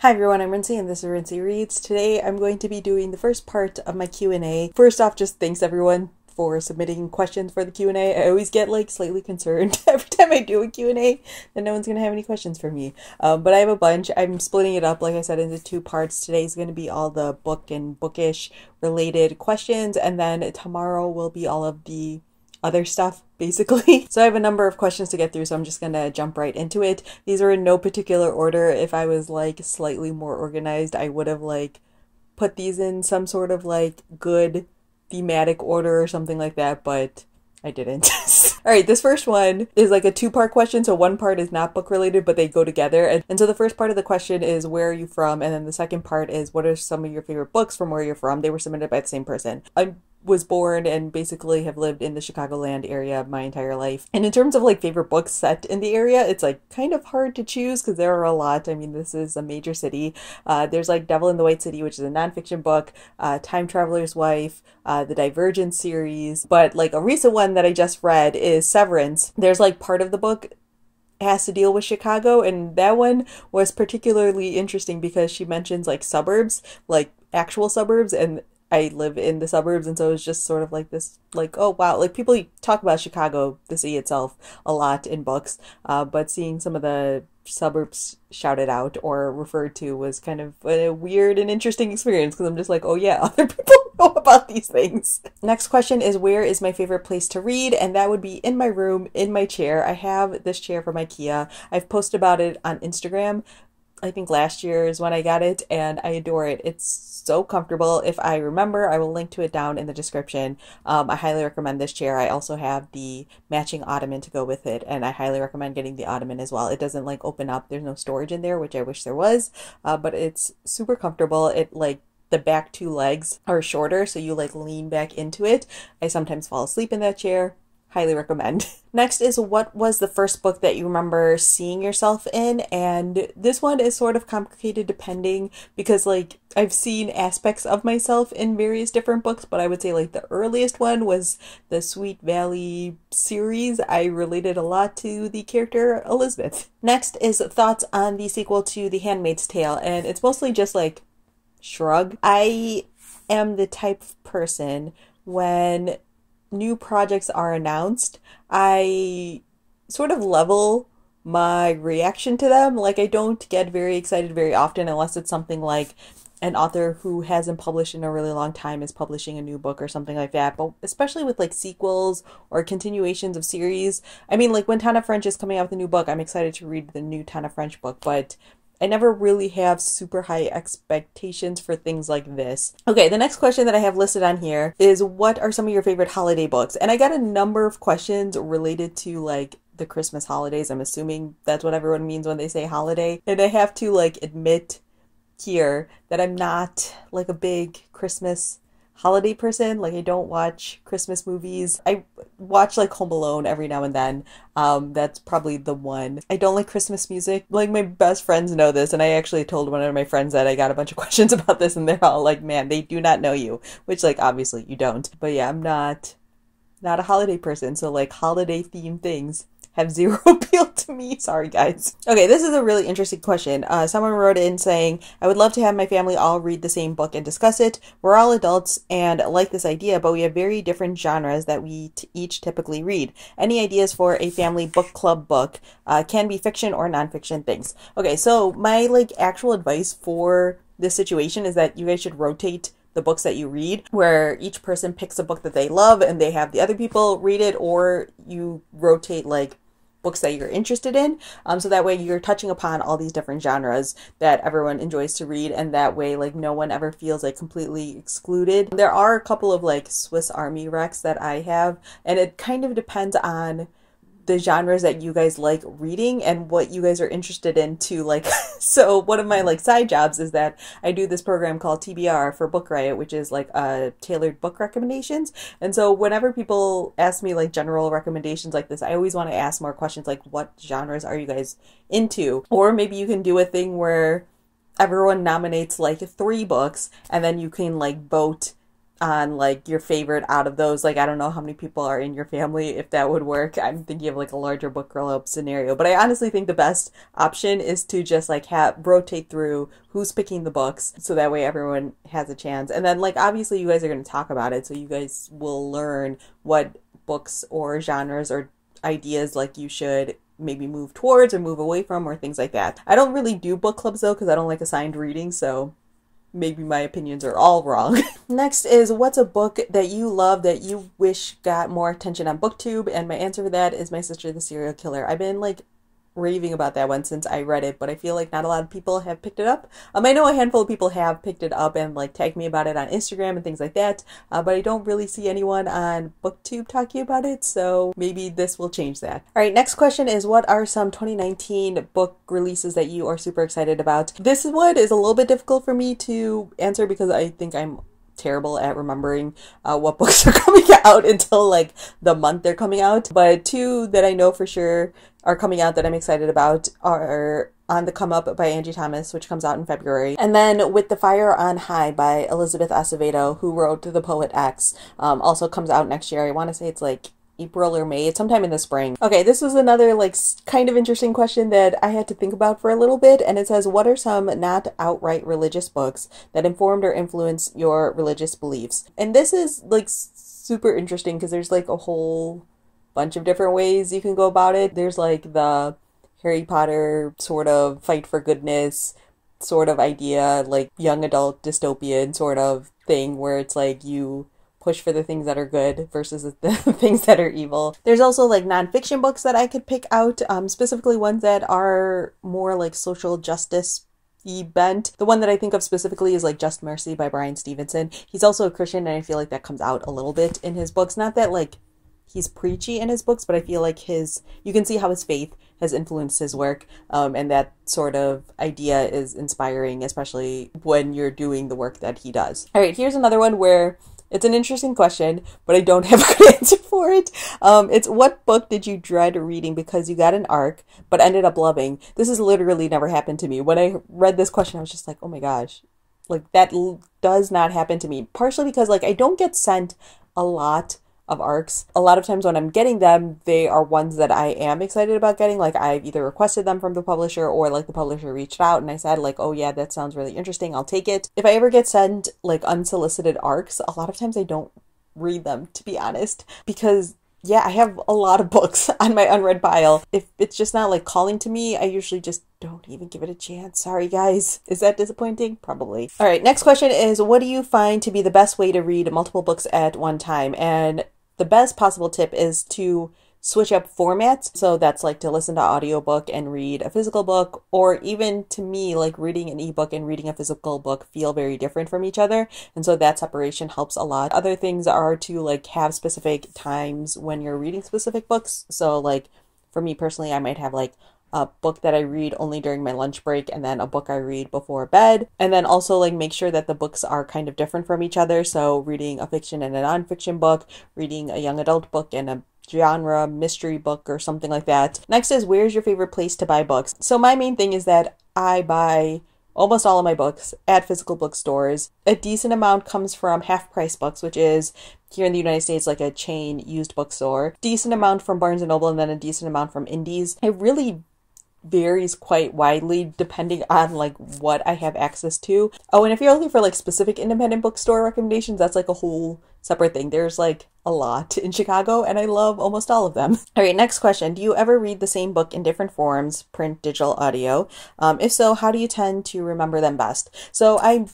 Hi everyone, I'm Rincey and this is Rincey Reads. Today I'm going to be doing the first part of my Q&A. First off, just thanks everyone for submitting questions for the Q&A. I always get like slightly concerned every time I do a Q&A that no one's going to have any questions for me. But I have a bunch. I'm splitting it up, like I said, into two parts. Today's going to be all the book and bookish related questions, and then tomorrow will be all of the other stuff, basically. So I have a number of questions to get through, so I'm just gonna jump right into it. These are in no particular order. If I was like slightly more organized, I would have like put these in some sort of like good thematic order or something like that, but I didn't. Alright, this first one is like a two-part question, so one part is not book related, but they go together. And so the first part of the question is, where are you from? And then the second part is, what are some of your favorite books from where you're from? They were submitted by the same person. I was born and basically have lived in the Chicagoland area my entire life. And in terms of like favorite books set in the area, it's like kind of hard to choose because there are a lot. I mean, this is a major city. There's like Devil in the White City, which is a nonfiction book, Time Traveler's Wife, the Divergent series. But like a recent one that I just read is Severance. There's like part of the book has to deal with Chicago, and that one was particularly interesting because she mentions like suburbs, like actual suburbs, and I live in the suburbs, and so it's just sort of like this, like, oh wow, like people talk about Chicago, the city itself, a lot in books, but seeing some of the suburbs shouted out or referred to was kind of a weird and interesting experience because I'm just like, oh yeah, other people know about these things. Next question is, where is my favorite place to read? And that would be in my room, in my chair. I have this chair from IKEA. I've posted about it on Instagram. I think last year is when I got it, and I adore it. It's so comfortable. If I remember, I will link to it down in the description. I highly recommend this chair. I also have the matching ottoman to go with it, and I highly recommend getting the ottoman as well. It doesn't like open up. There's no storage in there, which I wish there was, but it's super comfortable. It like the back two legs are shorter, so you like lean back into it. I sometimes fall asleep in that chair. Highly recommend. Next is, what was the first book that you remember seeing yourself in? And this one is sort of complicated depending, because like I've seen aspects of myself in various different books, but I would say like the earliest one was the Sweet Valley series. I related a lot to the character Elizabeth. Next is thoughts on the sequel to The Handmaid's Tale, and it's mostly just like shrug. I am the type of person when new projects are announced, I sort of level my reaction to them. Like, I don't get very excited very often unless it's something like an author who hasn't published in a really long time is publishing a new book or something like that. But especially with like sequels or continuations of series, I mean, like when Tana French is coming out with a new book, I'm excited to read the new Tana French book, but I never really have super high expectations for things like this. Okay, the next question that I have listed on here is, what are some of your favorite holiday books? And I got a number of questions related to like the Christmas holidays. I'm assuming that's what everyone means when they say holiday. And I have to like admit here that I'm not like a big Christmas holiday person. Like, I don't watch Christmas movies. I watch like Home Alone every now and then. That's probably the one. I don't like Christmas music. Like, my best friends know this, and I actually told one of my friends that I got a bunch of questions about this, and they're all like, man, they do not know you, which like obviously you don't. But yeah, I'm not a holiday person, so like holiday themed things have zero appeal to me. Sorry, guys. Okay, this is a really interesting question. Someone wrote in saying, I would love to have my family all read the same book and discuss it. We're all adults and like this idea, but we have very different genres that we each typically read. Any ideas for a family book club book? Can be fiction or nonfiction things. Okay, so my like actual advice for this situation is that you guys should rotate the books that you read, where each person picks a book that they love and they have the other people read it, or you rotate like books that you're interested in, so that way you're touching upon all these different genres that everyone enjoys to read, and that way like no one ever feels like completely excluded. There are a couple of like Swiss Army recs that I have, and it kind of depends on the genres that you guys like reading and what you guys are interested in too. Like, so one of my like side jobs is that I do this program called TBR for Book Riot, which is like tailored book recommendations. And so whenever people ask me like general recommendations like this, I always want to ask more questions like, what genres are you guys into? Or maybe you can do a thing where everyone nominates like 3 books, and then you can like vote on like your favorite out of those. Like, I don't know how many people are in your family, if that would work. I'm thinking of like a larger book club scenario, but I honestly think the best option is to just like rotate through who's picking the books, so that way everyone has a chance. And then like obviously you guys are going to talk about it, so you guys will learn what books or genres or ideas like you should maybe move towards or move away from, or things like that. I don't really do book clubs though, because I don't like assigned reading, so maybe my opinions are all wrong. Next is, what's a book that you love that you wish got more attention on BookTube? And my answer for that is My Sister the Serial Killer. I've been like raving about that one since I read it, but I feel like not a lot of people have picked it up. I know a handful of people have picked it up and like tagged me about it on Instagram and things like that, but I don't really see anyone on BookTube talking about it, so maybe this will change that. All right, next question is, what are some 2019 book releases that you are super excited about? This one is a little bit difficult for me to answer because I think I'm terrible at remembering what books are coming out until like the month they're coming out. But two that I know for sure are coming out that I'm excited about are On the Come Up by Angie Thomas, which comes out in February, and then With the Fire on High by Elizabeth Acevedo, who wrote The Poet X, also comes out next year. I want to say it's like April or May. It's sometime in the spring. Okay, this was another like kind of interesting question that I had to think about for a little bit, and it says, what are some not outright religious books that informed or influenced your religious beliefs? And this is like super interesting because there's like a whole bunch of different ways you can go about it. There's like the Harry Potter sort of fight for goodness sort of idea, like young adult dystopian sort of thing where it's like you push for the things that are good versus the things that are evil. There's also like nonfiction books that I could pick out, specifically ones that are more like social justice bent. The one that I think of specifically is like Just Mercy by Bryan Stevenson. He's also a Christian, and I feel like that comes out a little bit in his books. Not that like he's preachy in his books, but I feel like you can see how his faith has influenced his work, and that sort of idea is inspiring, especially when you're doing the work that he does. All right, here's another one where it's an interesting question, but I don't have a good answer for it. It's, what book did you dread reading because you got an arc but ended up loving? This has literally never happened to me. When I read this question, I was just like, oh my gosh, like that does not happen to me. Partially because like I don't get sent a lot of arcs. A lot of times when I'm getting them, they are ones that I am excited about getting. Like I've either requested them from the publisher, or like the publisher reached out and I said like, oh yeah, that sounds really interesting, I'll take it. If I ever get sent like unsolicited arcs, a lot of times I don't read them, to be honest, because yeah, I have a lot of books on my unread pile. If it's just not like calling to me, I usually just don't even give it a chance. Sorry guys. Is that disappointing? Probably. All right, next question is, what do you find to be the best way to read multiple books at one time? And the best possible tip is to switch up formats. So that's like to listen to audiobook and read a physical book, or even to me, like reading an ebook and reading a physical book feel very different from each other. And so that separation helps a lot. Other things are to like have specific times when you're reading specific books. So like for me personally, I might have like a book that I read only during my lunch break, and then a book I read before bed. And then also like make sure that the books are kind of different from each other. So reading a fiction and a nonfiction book, reading a young adult book and a genre mystery book or something like that. Next is, where's your favorite place to buy books? So my main thing is that I buy almost all of my books at physical bookstores. A decent amount comes from Half Price Books, which is here in the United States like a chain used bookstore. Decent amount from Barnes & Noble, and then a decent amount from indies. It really varies quite widely depending on like what I have access to. Oh, and if you're looking for like specific independent bookstore recommendations, that's like a whole separate thing. There's like a lot in Chicago, and I love almost all of them. All right, next question. Do you ever read the same book in different forms, print, digital, audio? If so, how do you tend to remember them best? So I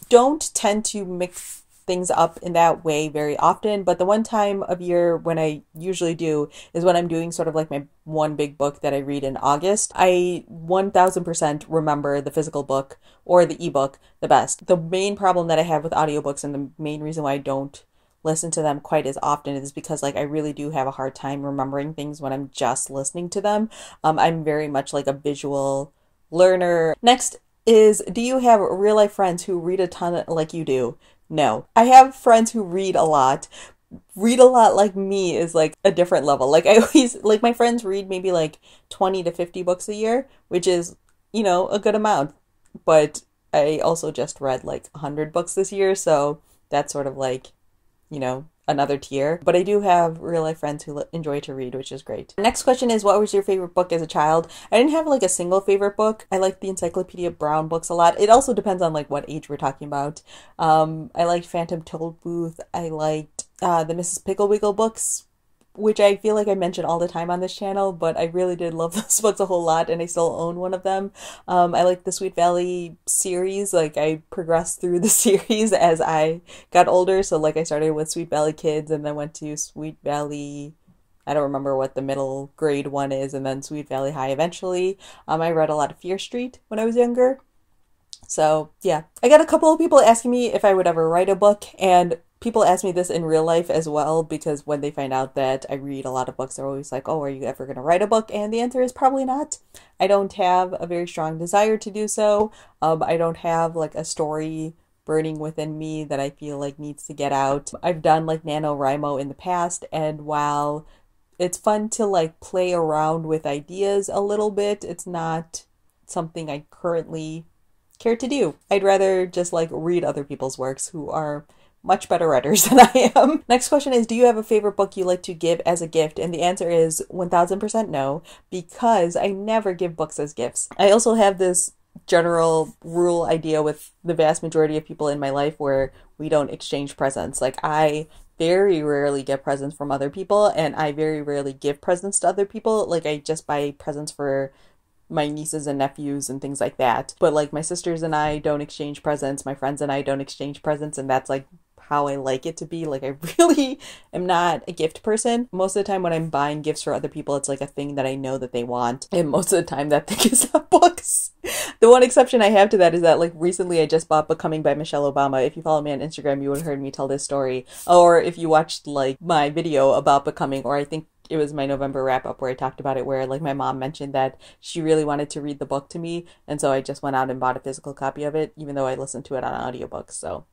don't tend to mix things up in that way very often, but the one time of year when I usually do is when I'm doing sort of like my one big book that I read in August. I 1000% remember the physical book or the ebook the best. The main problem that I have with audiobooks, and the main reason why I don't listen to them quite as often, is because like I really do have a hard time remembering things when I'm just listening to them. I'm very much like a visual learner. Next is, do you have real life friends who read a ton like you do? No. I have friends who read a lot. Read a lot like me is like a different level. Like I always, like my friends read maybe like 20 to 50 books a year, which is, you know, a good amount. But I also just read like 100 books this year, so that's sort of like, you know, another tier. But I do have real life friends who enjoy to read, which is great. Next question is, what was your favorite book as a child? I didn't have like a single favorite book. I liked the Encyclopedia Brown books a lot. It also depends on like what age we're talking about. I liked Phantom Tollbooth. I liked the Mrs. Picklewiggle books, which I feel like I mention all the time on this channel, but I really did love those books a whole lot, and I still own one of them. I like the Sweet Valley series. Like, I progressed through the series as I got older, so like I started with Sweet Valley Kids and then went to Sweet Valley, I don't remember what the middle grade one is, and then Sweet Valley High eventually. I read a lot of Fear Street when I was younger. So yeah, I got a couple of people asking me if I would ever write a book, and people ask me this in real life as well, because when they find out that I read a lot of books, they're always like, oh, are you ever going to write a book? And the answer is probably not. I don't have a very strong desire to do so. I don't have like a story burning within me that I feel like needs to get out. I've done like NaNoWriMo in the past, and while it's fun to like play around with ideas a little bit, it's not something I currently care to do. I'd rather just like read other people's works who are much better writers than I am. Next question is, do you have a favorite book you like to give as a gift? And the answer is 1000% no, because I never give books as gifts. I also have this general rule idea with the vast majority of people in my life where we don't exchange presents. Like, I very rarely get presents from other people, and I very rarely give presents to other people. Like, I just buy presents for my nieces and nephews and things like that. But like, my sisters and I don't exchange presents, my friends and I don't exchange presents, and that's like how I like it to be. Like, I really am not a gift person. Most of the time when I'm buying gifts for other people, it's like a thing that I know that they want, and most of the time that thing is not books. The one exception I have to that is that like recently I just bought Becoming by Michelle Obama. If you follow me on Instagram, you would have heard me tell this story, or if you watched like my video about Becoming, or I think it was my November wrap up where I talked about it, where like my mom mentioned that she really wanted to read the book to me, and so I just went out and bought a physical copy of it, even though I listened to it on audiobooks. So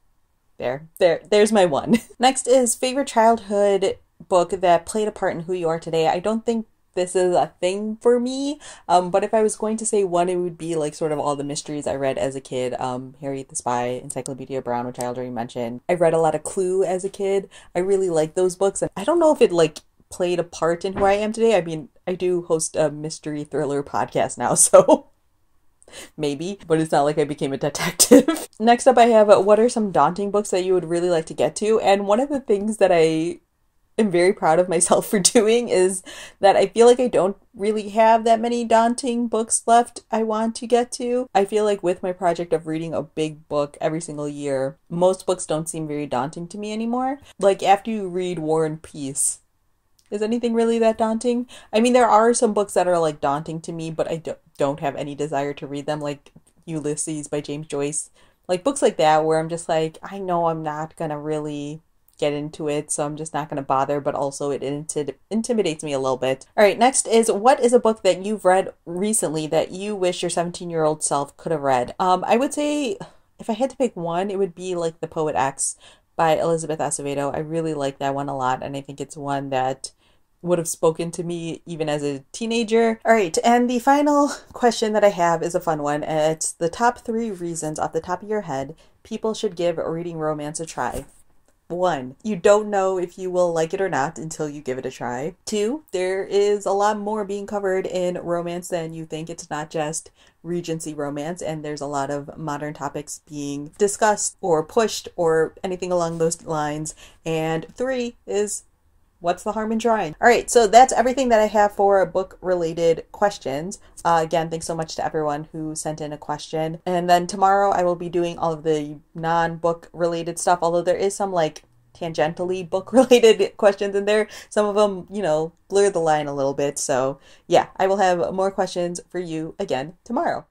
there's my one. Next is favorite childhood book that played a part in who you are today. I don't think this is a thing for me, but if I was going to say one, it would be like sort of all the mysteries I read as a kid. Harriet the Spy, Encyclopedia Brown, which I already mentioned. I read a lot of Clue as a kid. I really liked those books, and I don't know if it like played a part in who I am today. I mean, I do host a mystery thriller podcast now, so maybe, but it's not like I became a detective. Next up I have, what are some daunting books that you would really like to get to? And one of the things that I am very proud of myself for doing is that I feel like I don't really have that many daunting books left I want to get to. I feel like with my project of reading a big book every single year, most books don't seem very daunting to me anymore. Like, after you read War and Peace, is anything really that daunting? I mean, there are some books that are like daunting to me, but I don't have any desire to read them, like Ulysses by James Joyce. Like, books like that where I'm just like, I know I'm not gonna really get into it, so I'm just not gonna bother, but also it intimidates me a little bit. All right, next is, what is a book that you've read recently that you wish your 17-year-old self could have read? I would say, if I had to pick one, it would be like The Poet X by Elizabeth Acevedo. I really like that one a lot, and I think it's one that would have spoken to me even as a teenager. All right, and the final question that I have is a fun one. It's the top 3 reasons off the top of your head people should give reading romance a try. 1, you don't know if you will like it or not until you give it a try. 2, there is a lot more being covered in romance than you think. It's not just Regency romance, and there's a lot of modern topics being discussed or pushed or anything along those lines. And 3 is, what's the harm in trying? All right, so that's everything that I have for book-related questions. Again, thanks so much to everyone who sent in a question. And then tomorrow I will be doing all of the non-book related stuff, although there is some like tangentially book-related questions in there. Some of them, you know, blur the line a little bit. So yeah, I will have more questions for you again tomorrow.